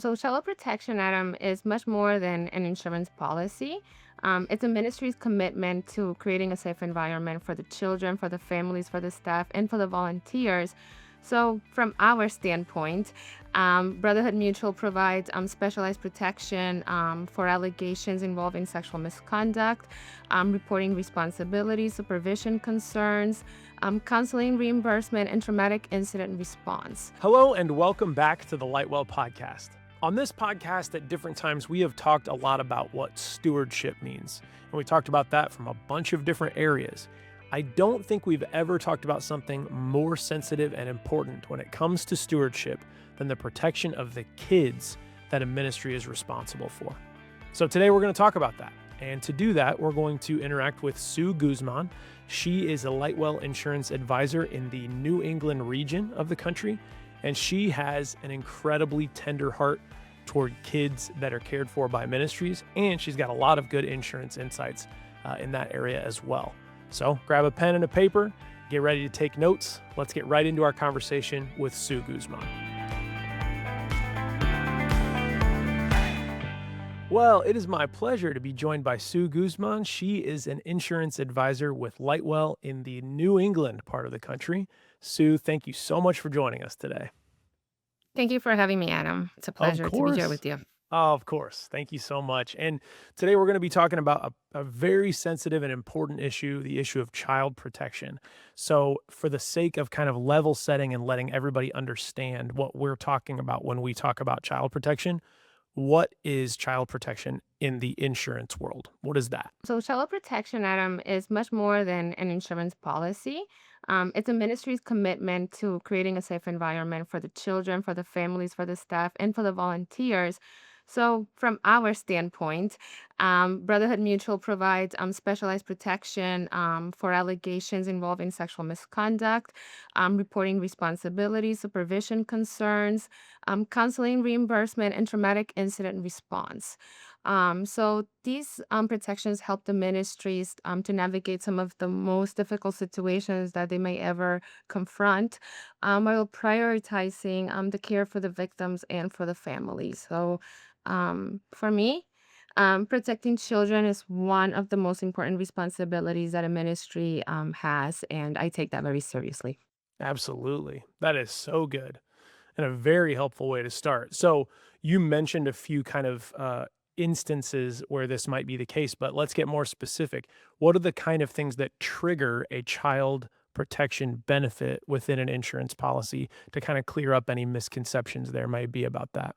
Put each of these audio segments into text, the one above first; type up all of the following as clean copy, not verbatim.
So, child protection, Adam, is much more than an insurance policy. It's a ministry's commitment to creating a safe environment for the children, for the families, for the staff, and for the volunteers. So, from our standpoint, Brotherhood Mutual provides specialized protection for allegations involving sexual misconduct, reporting responsibilities, supervision concerns, counseling reimbursement, and traumatic incident response. Hello and welcome back to the Lightwell Podcast. On this podcast, at different times, we have talked a lot about what stewardship means, and we talked about that from a bunch of different areas. I don't think we've ever talked about something more sensitive and important when it comes to stewardship than the protection of the kids that a ministry is responsible for. So today we're going to talk about that. And to do that, we're going to interact with Sue Guzman. She is a Lightwell Insurance Advisor in the New England region of the country, and she has an incredibly tender heart toward kids that are cared for by ministries, and she's got a lot of good insurance insights in that area as well. So grab a pen and a paper, get ready to take notes. Let's get right into our conversation with Sue Guzman. Well, it is my pleasure to be joined by Sue Guzman. She is an insurance advisor with Lightwell in the New England part of the country. Sue, thank you so much for joining us today. Thank you for having me, Adam. It's a pleasure to be here with you. Oh, of course. Thank you so much. And today we're going to be talking about a very sensitive and important issue, the issue of child protection. So for the sake of kind of level setting and letting everybody understand what we're talking about when we talk about child protection, what is child protection in the insurance world? What is that? So, child protection, Adam, is much more than an insurance policy. It's a ministry's commitment to creating a safe environment for the children, for the families, for the staff, and for the volunteers. So, from our standpoint, Brotherhood Mutual provides specialized protection for allegations involving sexual misconduct, reporting responsibilities, supervision concerns, counseling reimbursement, and traumatic incident response. So these protections help the ministries to navigate some of the most difficult situations that they may ever confront, while prioritizing the care for the victims and for the families. So for me, protecting children is one of the most important responsibilities that a ministry has, and I take that very seriously. Absolutely. That is so good and a very helpful way to start. So you mentioned a few kind of instances where this might be the case, but let's get more specific. What are the kind of things that trigger a child protection benefit within an insurance policy to kind of clear up any misconceptions there might be about that?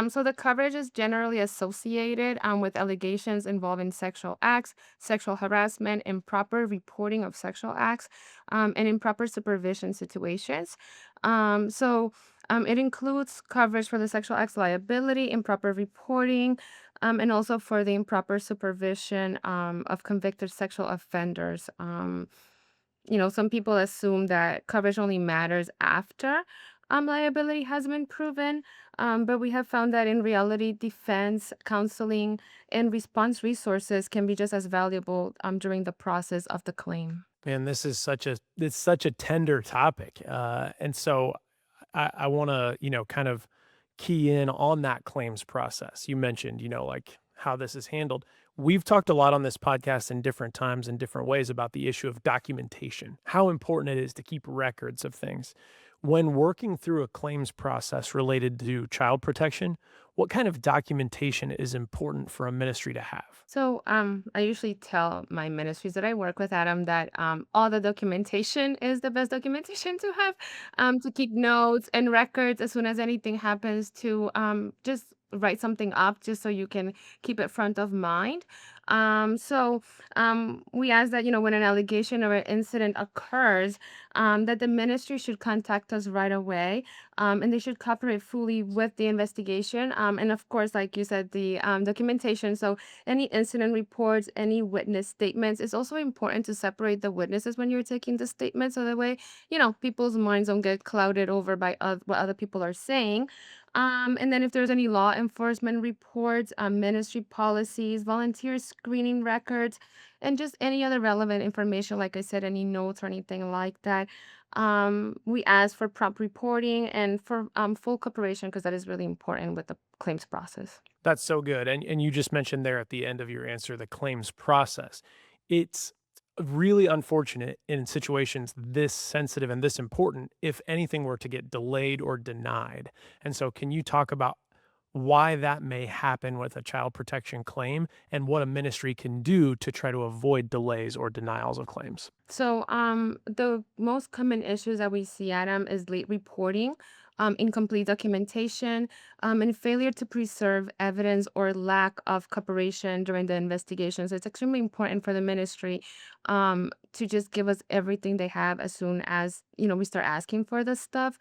So the coverage is generally associated with allegations involving sexual acts, sexual harassment, improper reporting of sexual acts, and improper supervision situations. It includes coverage for the sexual acts liability, improper reporting, and also for the improper supervision of convicted sexual offenders. Some people assume that coverage only matters after liability has been proven, but we have found that in reality, defense, counseling, and response resources can be just as valuable during the process of the claim. Man, this is such a tender topic. And so I want to, kind of key in on that claims process. You mentioned, like how this is handled. We've talked a lot on this podcast in different times in different ways about the issue of documentation, how important it is to keep records of things. When working through a claims process related to child protection, what kind of documentation is important for a ministry to have? So I usually tell my ministries that I work with, Adam, that all the documentation is the best documentation to have, to keep notes and records as soon as anything happens, to just write something up just so you can keep it front of mind. We ask that, when an allegation or an incident occurs, that the ministry should contact us right away, and they should cooperate fully with the investigation. And of course, like you said, the documentation. So any incident reports, any witness statements. It's also important to separate the witnesses when you're taking the statement, so that way, people's minds don't get clouded over by what other people are saying. And then if there's any law enforcement reports, ministry policies, volunteer screening records, and just any other relevant information, like I said, any notes or anything like that. We ask for prompt reporting and for full cooperation because that is really important with the claims process. That's so good. And you just mentioned there at the end of your answer the claims process. It's really unfortunate in situations this sensitive and this important if anything were to get delayed or denied. And so can you talk about why that may happen with a child protection claim and what a ministry can do to try to avoid delays or denials of claims? So, the most common issues that we see, Adam, is late reporting, incomplete documentation, and failure to preserve evidence or lack of cooperation during the investigation. So, it's extremely important for the ministry to just give us everything they have as soon as we start asking for this stuff,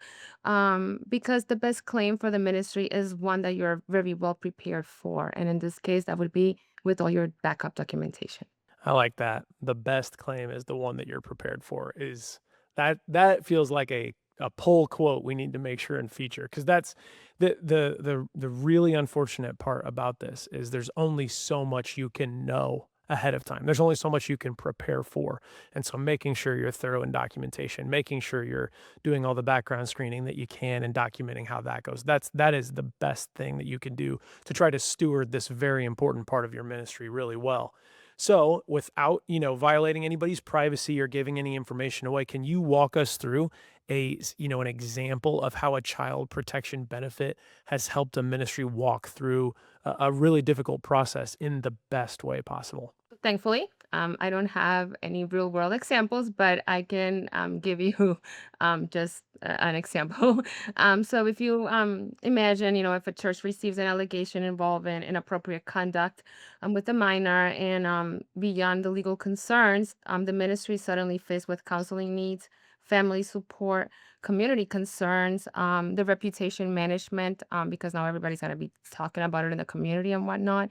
because the best claim for the ministry is one that you're very well prepared for, and in this case, that would be with all your backup documentation. I like that. The best claim is the one that you're prepared for. Is that feels like a pull quote we need to make sure and feature because that's the really unfortunate part about this is there's only so much you can know ahead of time. There's only so much you can prepare for. And so making sure you're thorough in documentation, making sure you're doing all the background screening that you can and documenting how that goes. That is the best thing that you can do to try to steward this very important part of your ministry really well. So, without, violating anybody's privacy or giving any information away, can you walk us through an example of how a child protection benefit has helped a ministry walk through a really difficult process in the best way possible? Thankfully, I don't have any real world examples, but I can give you just an example. So if you imagine, if a church receives an allegation involving inappropriate conduct with a minor and beyond the legal concerns, the ministry is suddenly faced with counseling needs, family support, community concerns, the reputation management, because now everybody's going to be talking about it in the community and whatnot.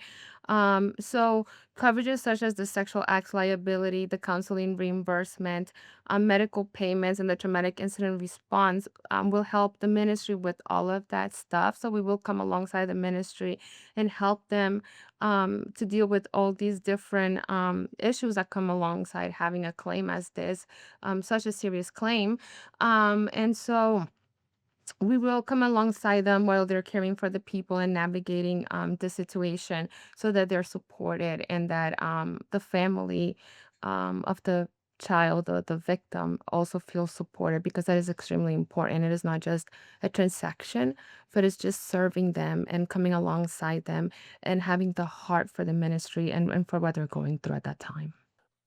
So coverages such as the sexual acts liability, the counseling reimbursement, medical payments, and the traumatic incident response will help the ministry with all of that stuff. So we will come alongside the ministry and help them to deal with all these different issues that come alongside having a claim as this, such a serious claim. And so we will come alongside them while they're caring for the people and navigating the situation so that they're supported and that the family of the child or the victim also feels supported because that is extremely important. It is not just a transaction, but it's just serving them and coming alongside them and having the heart for the ministry and for what they're going through at that time.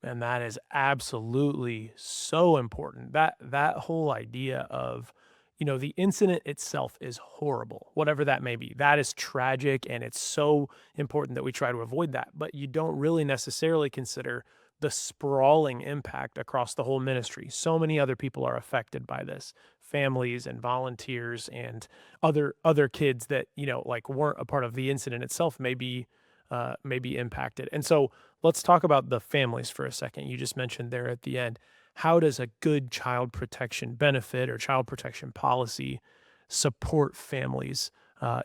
And that is absolutely so important. That whole idea of, the incident itself is horrible, whatever that may be. That is tragic and it's so important that we try to avoid that. But you don't really necessarily consider the sprawling impact across the whole ministry. So many other people are affected by this. Families and volunteers and other kids that, like weren't a part of the incident itself may be impacted. And so let's talk about the families for a second. You just mentioned there at the end. How does a good child protection benefit or child protection policy support families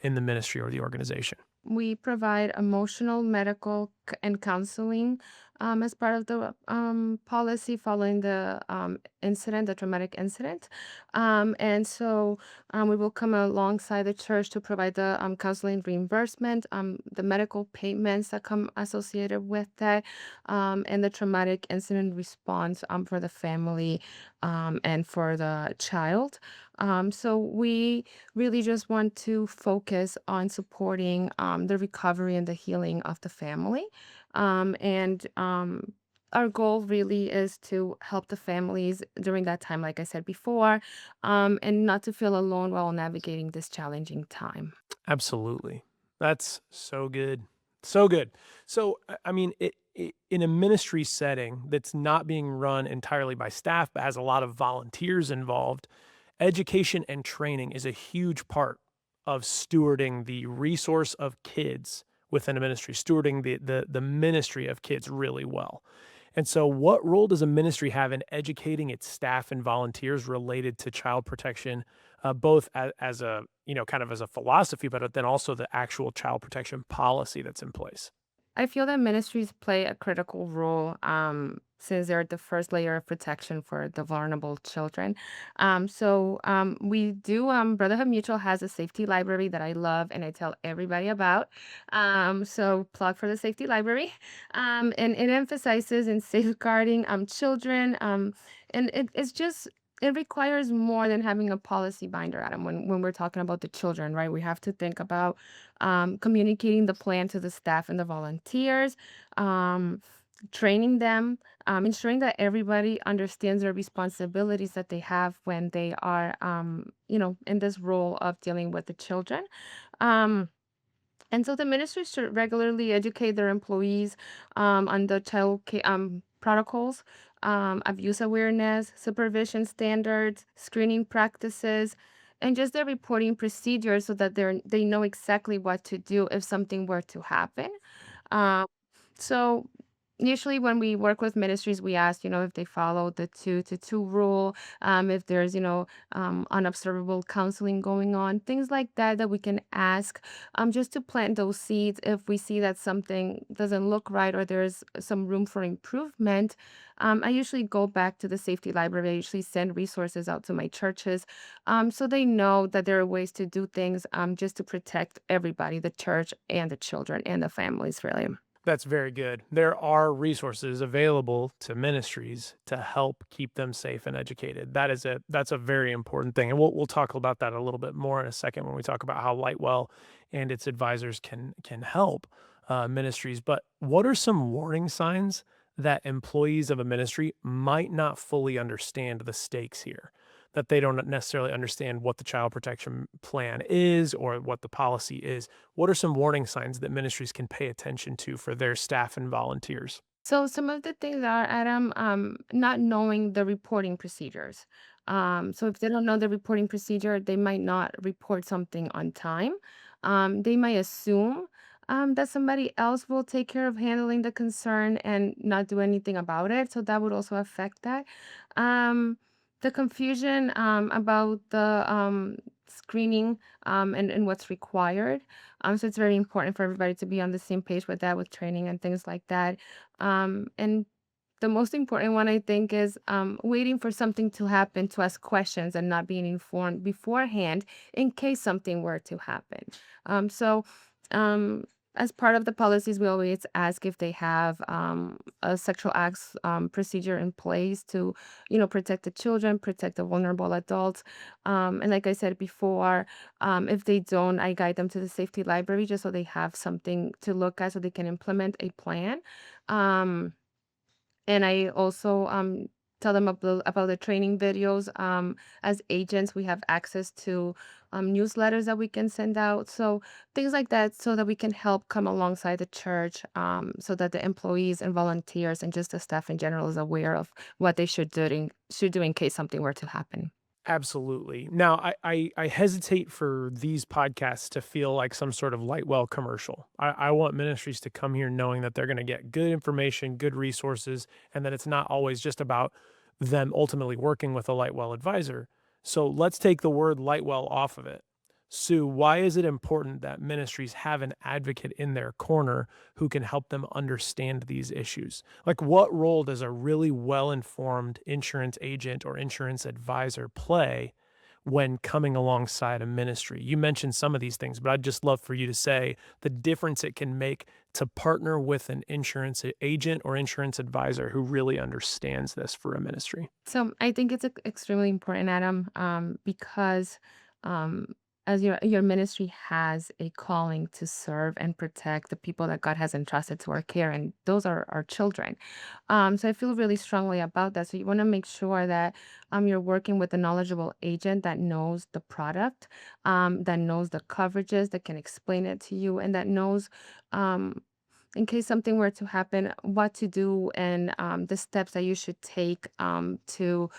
in the ministry or the organization? We provide emotional, medical, and counseling as part of the policy following the incident, the traumatic incident. And so we will come alongside the church to provide the counseling reimbursement, the medical payments that come associated with that, and the traumatic incident response for the family and for the child. So we really just want to focus on supporting the recovery and the healing of the family. And our goal really is to help the families during that time, like I said before, and not to feel alone while navigating this challenging time. Absolutely. That's so good. So good. So, I mean, in a ministry setting that's not being run entirely by staff, but has a lot of volunteers involved, education and training is a huge part of stewarding the resource of kids within a ministry, stewarding the ministry of kids really well. And so what role does a ministry have in educating its staff and volunteers related to child protection, both as a, kind of as a philosophy, but then also the actual child protection policy that's in place? I feel that ministries play a critical role since they're the first layer of protection for the vulnerable children. We do, Brotherhood Mutual has a safety library that I love and I tell everybody about. So plug for the safety library. And it emphasizes in safeguarding children. And it's just it requires more than having a policy binder, Adam, when we're talking about the children, right? We have to think about communicating the plan to the staff and the volunteers, um, training them, ensuring that everybody understands their responsibilities that they have when they are, in this role of dealing with the children. Um, and so the ministry should regularly educate their employees on the protocols, abuse awareness, supervision standards, screening practices, and just the reporting procedures so that they know exactly what to do if something were to happen. Um, so usually when we work with ministries, we ask, if they follow the 2-to-2 rule, if there's, unobservable counseling going on, things like that that we can ask, just to plant those seeds if we see that something doesn't look right or there's some room for improvement. I usually go back to the safety library. I usually send resources out to my churches, so they know that there are ways to do things, just to protect everybody, the church and the children and the families, really. That's very good. There are resources available to ministries to help keep them safe and educated. That's a very important thing. And we'll talk about that a little bit more in a second when we talk about how Lightwell and its advisors can help ministries. But what are some warning signs that employees of a ministry might not fully understand the stakes here? That they don't necessarily understand what the child protection plan is or what the policy is. What are some warning signs that ministries can pay attention to for their staff and volunteers? So some of the things are, Adam, not knowing the reporting procedures. So if they don't know the reporting procedure, they might not report something on time. They might assume that somebody else will take care of handling the concern and not do anything about it. So that would also affect that. Um, the confusion about the screening and what's required. So it's very important for everybody to be on the same page with that, with training and things like that. And the most important one, I think, is waiting for something to happen to ask questions and not being informed beforehand in case something were to happen. So, um, as part of the policies, we always ask if they have a sexual acts procedure in place to, protect the children, protect the vulnerable adults. And like I said before, if they don't, I guide them to the safety library just so they have something to look at so they can implement a plan. Um, and I also tell them about the training videos. As agents, we have access to newsletters that we can send out. So things like that, so that we can help come alongside the church, so that the employees and volunteers and just the staff in general is aware of what they should do in case something were to happen. Absolutely. Now, I hesitate for these podcasts to feel like some sort of Lightwell commercial. I want ministries to come here knowing that they're going to get good information, good resources, and that it's not always just about them ultimately working with a Lightwell advisor. So let's take the word Lightwell off of it. Sue, why is it important that ministries have an advocate in their corner who can help them understand these issues? Like, what role does a really well informed insurance agent or insurance advisor play when coming alongside a ministry? You mentioned some of these things, but I'd just love for you to say the difference it can make to partner with an insurance agent or insurance advisor who really understands this for a ministry. So I think it's extremely important, Adam, because um, as your ministry has a calling to serve and protect the people that God has entrusted to our care, and those are our children. So I feel really strongly about that. So you want to make sure that you're working with a knowledgeable agent that knows the product, that knows the coverages, that can explain it to you, and that knows. Um, in case something were to happen, what to do and the steps that you should take to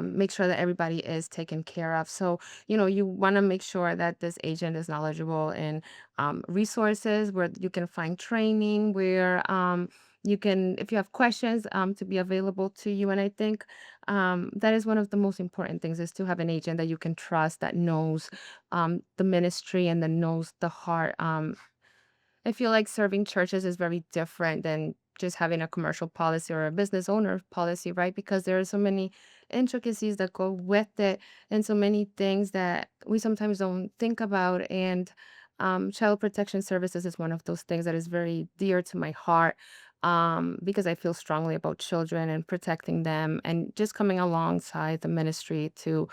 make sure that everybody is taken care of. So, you want to make sure that this agent is knowledgeable in resources where you can find training, where you can, if you have questions, to be available to you. And I think that is one of the most important things is to have an agent that you can trust that knows the ministry and that knows the heart. I feel like serving churches is very different than just having a commercial policy or a business owner policy, right? Because there are so many intricacies that go with it and so many things that we sometimes don't think about. And child protection services is one of those things that is very dear to my heart, because I feel strongly about children and protecting them and just coming alongside the ministry to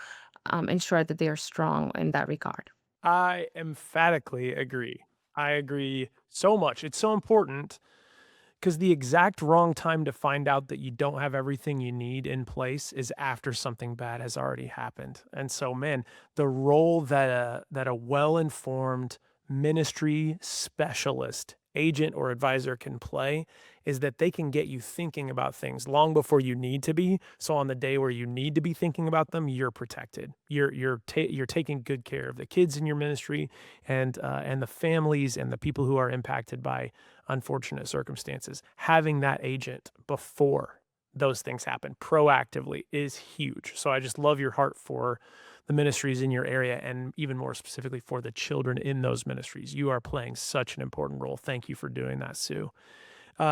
ensure that they are strong in that regard. I emphatically agree. I agree so much. It's so important because the exact wrong time to find out that you don't have everything you need in place is after something bad has already happened. And so, man, the role that a well-informed ministry specialist, agent or advisor can play is that they can get you thinking about things long before you need to be. So on the day where you need to be thinking about them, you're protected. You're taking good care of the kids in your ministry and the families and the people who are impacted by unfortunate circumstances. Having that agent before those things happen proactively is huge. So I just love your heart for the ministries in your area and even more specifically for the children in those ministries. You are playing such an important role. Thank you for doing that, Sue.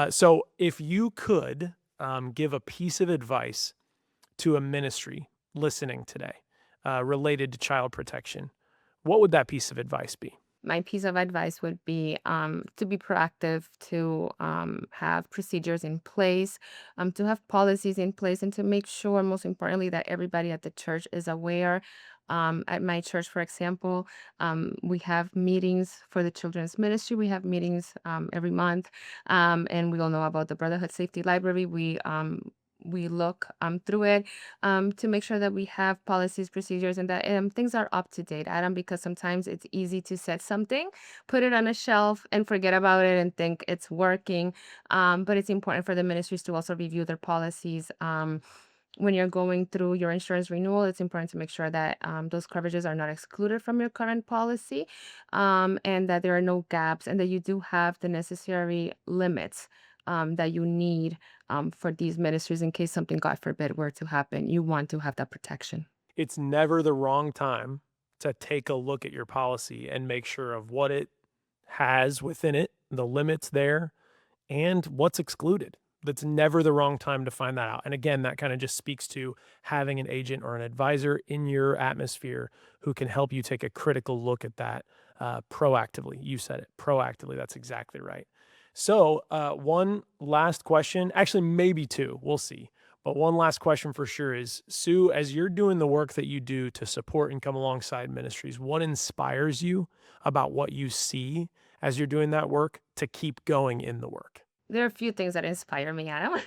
So if you could give a piece of advice to a ministry listening today related to child protection, what would that piece of advice be? My piece of advice would be to be proactive, to have procedures in place, to have policies in place, and to make sure, most importantly, that everybody at the church is aware. At my church, for example, we have meetings for the children's ministry. We have meetings every month, and we all know about the Brotherhood Safety Library. We look through it to make sure that we have policies, procedures, and that things are up to date, Adam, because sometimes it's easy to set something, put it on a shelf, and forget about it and think it's working. But it's important for the ministries to also review their policies. When you're going through your insurance renewal, it's important to make sure that those coverages are not excluded from your current policy, and that there are no gaps, and that you do have the necessary limits that you need for these ministries in case something, God forbid, were to happen. You want to have that protection. It's never the wrong time to take a look at your policy and make sure of what it has within it, the limits there, and what's excluded. That's never the wrong time to find that out. And again, that kind of just speaks to having an agent or an advisor in your atmosphere who can help you take a critical look at that proactively. You said it, proactively. That's exactly right. So, one last question, actually, maybe two, we'll see. But one last question for sure is Sue, as you're doing the work that you do to support and come alongside ministries, what inspires you about what you see as you're doing that work to keep going in the work? There are a few things that inspire me, Adam,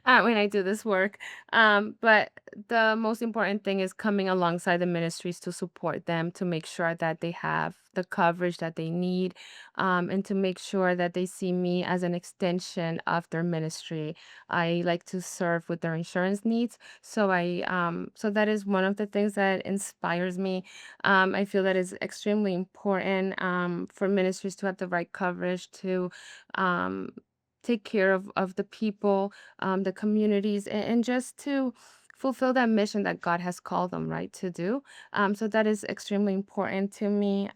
when I do this work. But the most important thing is coming alongside the ministries to support them, to make sure that they have the coverage that they need, and to make sure that they see me as an extension of their ministry. I like to serve with their insurance needs, so that is one of the things that inspires me. I feel that is extremely important for ministries to have the right coverage to. Um, Take care of the people, the communities, and just to fulfill that mission that God has called them, right, to do. So that is extremely important to me.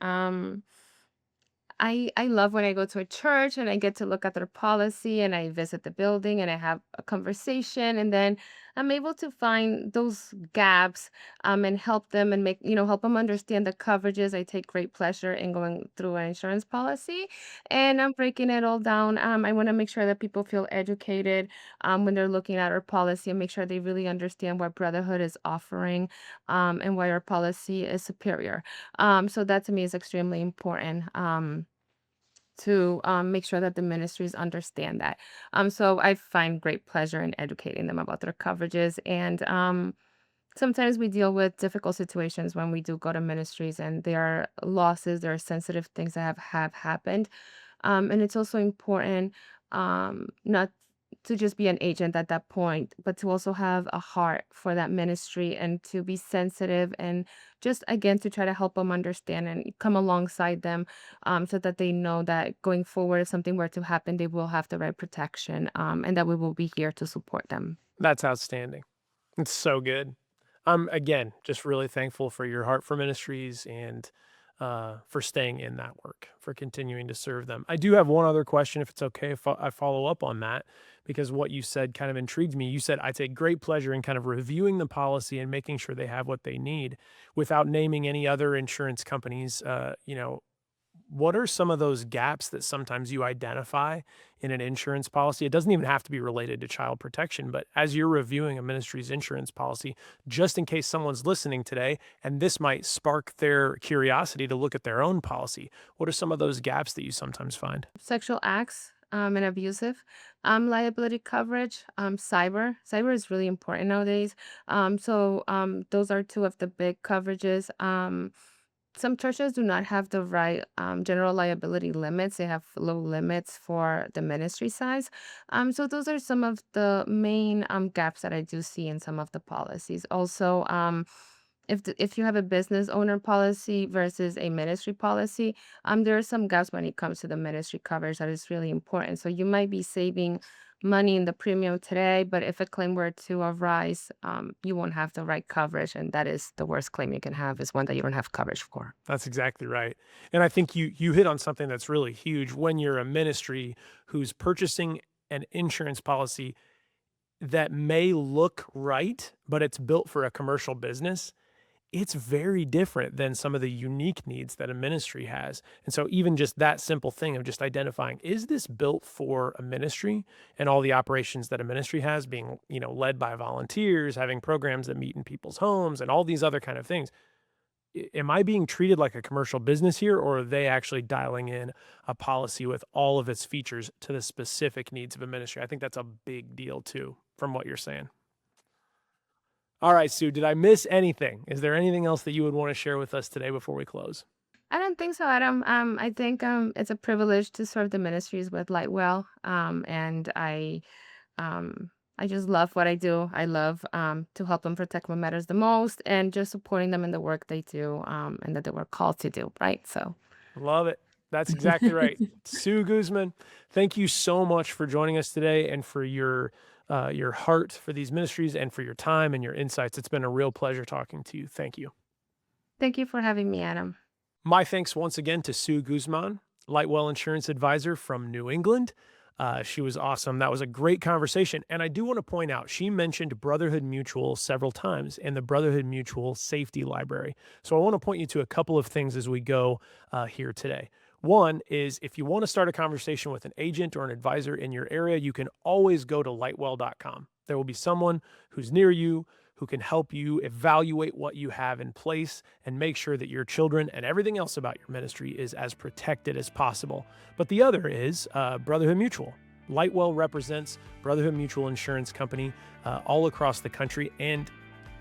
I love when I go to a church and I get to look at their policy and I visit the building and I have a conversation, and then I'm able to find those gaps and help them and help them understand the coverages. I take great pleasure in going through an insurance policy and I'm breaking it all down. I want to make sure that people feel educated when they're looking at our policy, and make sure they really understand what Brotherhood is offering, and why our policy is superior. So that to me is extremely important. To make sure that the ministries understand that. So I find great pleasure in educating them about their coverages. And sometimes we deal with difficult situations when we do go to ministries, and there are losses, there are sensitive things that have happened. And it's also important not to just be an agent at that point, but to also have a heart for that ministry and to be sensitive and just again to try to help them understand and come alongside them, so that they know that going forward, if something were to happen, they will have the right protection, and that we will be here to support them. That's outstanding. It's so good. I'm again just really thankful for your heart for ministries and for staying in that work, for continuing to serve them. I do have one other question, if it's okay if I follow up on that, because what you said kind of intrigued me. You said, I take great pleasure in kind of reviewing the policy and making sure they have what they need without naming any other insurance companies. What are some of those gaps that sometimes you identify in an insurance policy? It doesn't even have to be related to child protection, but as you're reviewing a ministry's insurance policy, just in case someone's listening today, and this might spark their curiosity to look at their own policy, what are some of those gaps that you sometimes find? Sexual acts and abusive liability coverage, cyber is really important nowadays. Those are two of the big coverages. Some churches do not have the right general liability limits. They have low limits for the ministry size. So those are some of the main gaps that I do see in some of the policies. Also, if you have a business owner policy versus a ministry policy, there are some gaps when it comes to the ministry coverage that is really important. So you might be saving money in the premium today, but if a claim were to arise, you won't have the right coverage, and that is the worst claim you can have, is one that you don't have coverage for. That's exactly right. And I think you hit on something that's really huge. When you're a ministry who's purchasing an insurance policy that may look right, but it's built for a commercial business, it's very different than some of the unique needs that a ministry has. And so even just that simple thing of just identifying, is this built for a ministry and all the operations that a ministry has, being, led by volunteers, having programs that meet in people's homes and all these other kind of things. Am I being treated like a commercial business here, or are they actually dialing in a policy with all of its features to the specific needs of a ministry? I think that's a big deal too, from what you're saying. All right, Sue, did I miss anything? Is there anything else that you would want to share with us today before we close? I don't think so, Adam. I think it's a privilege to serve the ministries with Lightwell, and I just love what I do. I love to help them protect what matters the most, and just supporting them in the work they do, and that they were called to do. Right. So, love it. That's exactly right. Sue Guzman, thank you so much for joining us today and for your heart for these ministries and for your time and your insights. It's been a real pleasure talking to you. Thank you. Thank you for having me, Adam. My thanks once again to Sue Guzman, Lightwell Insurance Advisor from New England. She was awesome. That was a great conversation. And I do want to point out, she mentioned Brotherhood Mutual several times in the Brotherhood Mutual Safety Library. So I want to point you to a couple of things as we go here today. One is, if you want to start a conversation with an agent or an advisor in your area, you can always go to lightwell.com. There will be someone who's near you who can help you evaluate what you have in place and make sure that your children and everything else about your ministry is as protected as possible. But the other is Brotherhood Mutual. Lightwell represents Brotherhood Mutual Insurance Company all across the country, and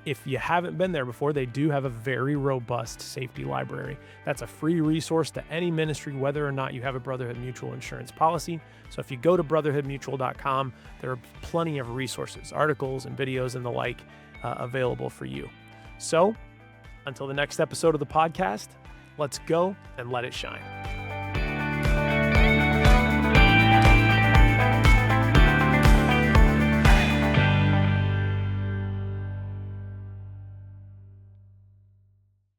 if you haven't been there before, they do have a very robust safety library. That's a free resource to any ministry, whether or not you have a Brotherhood Mutual insurance policy. So if you go to brotherhoodmutual.com, there are plenty of resources, articles and videos and the like available for you. So until the next episode of the podcast, let's go and let it shine.